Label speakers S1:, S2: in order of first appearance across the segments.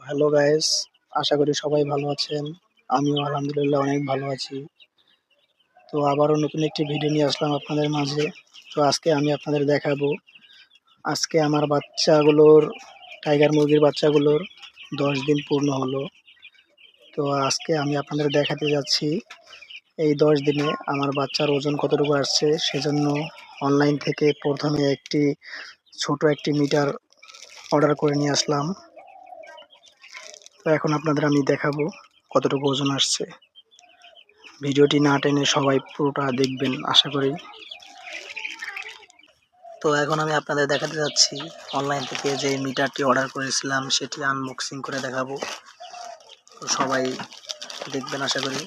S1: Hello guys, আশা করি সবাই ভালো আছেন। আমিও আলহামদুলিল্লাহ অনেক ভালো আছি। তো আবারও নতুন একটি ভিডিও নিয়ে আসলাম আপনাদের মাঝে। তো আজকে আমি আপনাদের দেখাবো, আজকে আমার বাচ্চাগুলোর, টাইগার মুরগির বাচ্চাগুলোর 10 দিন পূর্ণ হলো। তো আজকে আমি আপনাদের দেখাতে যাচ্ছি এই 10 দিনে আমার বাচ্চার ওজন কতটুকু আসছে। সেজন্য অনলাইন থেকে প্রথমে ছোট একটি মিটার অর্ডার করে নিয়ে আসলাম। তো এখন আপনাদের আমি দেখাবো কতটুকু ওজন আসছে। ভিডিওটি না টেনে সবাই পুরোটা দেখবেন আশা করি। তো এখন আমি আপনাদের দেখাতে যাচ্ছি অনলাইন থেকে যে মিটারটি অর্ডার করেছিলাম সেটি আনবক্সিং করে দেখাবো। তো সবাই দেখবেন আশা করি।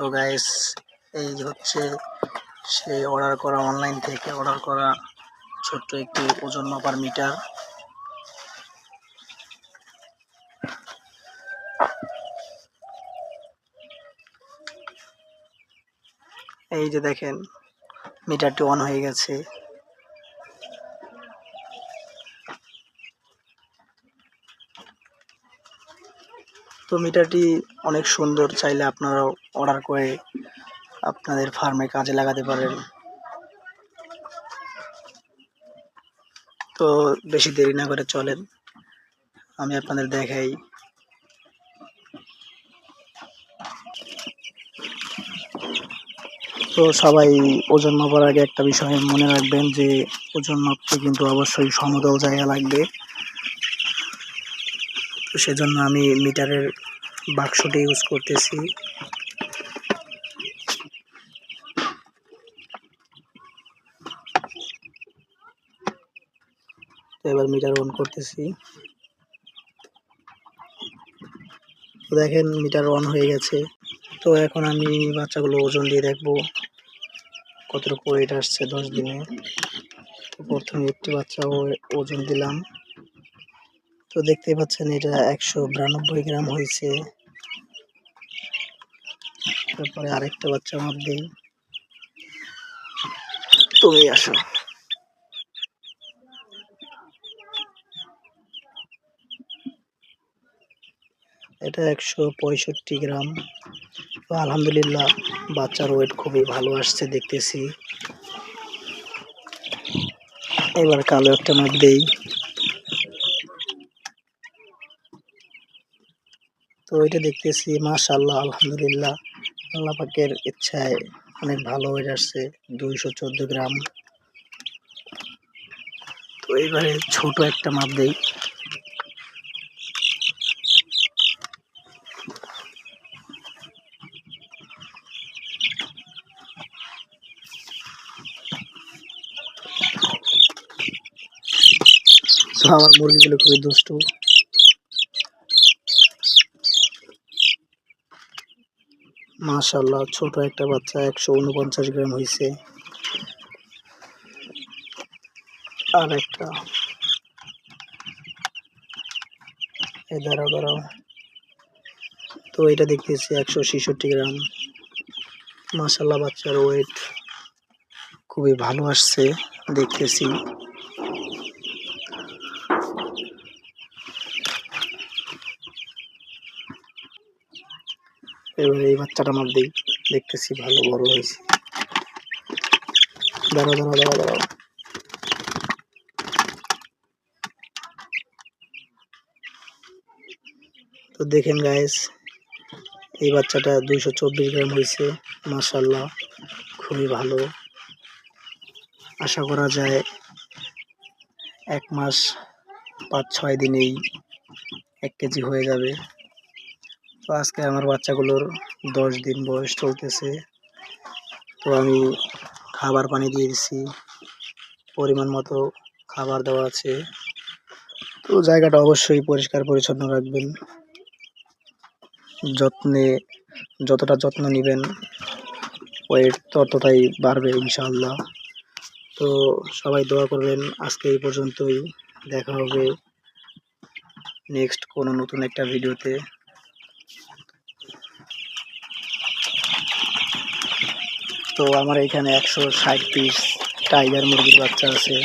S1: তো গাইস, এই হচ্ছে সেই অনলাইন থেকে অর্ডার করা ছোট্ট একটি ওজন মাপার মিটার। এই যে দেখেন, মিটারটি অন হয়ে গেছে। তো মিটারটি অনেক সুন্দর, চাইলে আপনারাও অর্ডার করে আপনাদের ফার্মে কাজে লাগাতে পারেন। তো বেশি দেরি না করে চলেন আমি আপনাদের দেখাই। তো সবাই ওজন মাপার আগে একটা বিষয় মনে রাখবেন যে ওজন মাপতে কিন্তু অবশ্যই সমতল জায়গা লাগবে। তো সেজন্য আমি মিটারের বাক্সটি ইউজ করতেছি। তো এবার মিটার অন করতেছি। তো দেখেন মিটার অন হয়ে গেছে। তো এখন আমি বাচ্চাগুলো ওজন দিয়ে দেখবো কতটুকু ওয়েট আসছে 10 দিনে। প্রথমে একটি বাচ্চা ওজন দিলাম। তো দেখতেই পাচ্ছেন এটা 192 গ্রাম হয়েছে। তারপরে আরেকটা বাচ্চা মাপ দিই। তুমি আসো। এটা 165 গ্রাম। তো আলহামদুলিল্লাহ বাচ্চার ওয়েট খুবই ভালো আসছে দেখতেছি। এবার কালো একটা মাপ দেই। তো এটা দেখতেছি মাশাআল্লাহ আলহামদুলিল্লাহ আল্লাহ পাকের ইচ্ছায় অনেক ভালো ওয়েট আসছে, 214 গ্রাম। তো এবারে ছোট একটা মাপ দেই। তো আমার মুরগিগুলো খুবই দুষ্টু। মাশাআল্লাহ ছোট একটা বাচ্চা 149 গ্রাম হয়েছে। আর একটা, এই দাঁড়াও। তো এটা দেখতেছি 166 গ্রাম। মাশাআল্লাহ বাচ্চার ওয়েট খুবই ভালো আসছে দেখতেছি। এবার এই বাচ্চাটা মাপ দিই, দেখতেছি ভালো বড় হয়েছে। দাঁড়াও। তো দেখেন গাইস, এই বাচ্চাটা 224 গ্রাম হয়েছে। মাশাআল্লাহ খুবই ভালো। আশা করা যায় 1 মাস 5-6 দিনেই 1 কেজি হয়ে যাবে। তো আজকে আমার বাচ্চাগুলোর 10 দিন বয়স চলতেছে। তো আমি খাবার পানি দিয়ে দিছি, পরিমাণ মতো খাবার দেওয়া আছে। তো তো জায়গাটা অবশ্যই পরিষ্কার পরিচ্ছন্ন রাখবেন। যত্নে যতটা যত্ন নিবেন ওয়েট ততটাই বাড়বে ইনশাআল্লাহ। তো সবাই দোয়া করবেন। আজকে এই পর্যন্তই। দেখা হবে নেক্সট কোনো নতুন একটা ভিডিওতে। তো আমার এখানে ১৬০ পিস টাইগার মুরগির বাচ্চা আছে।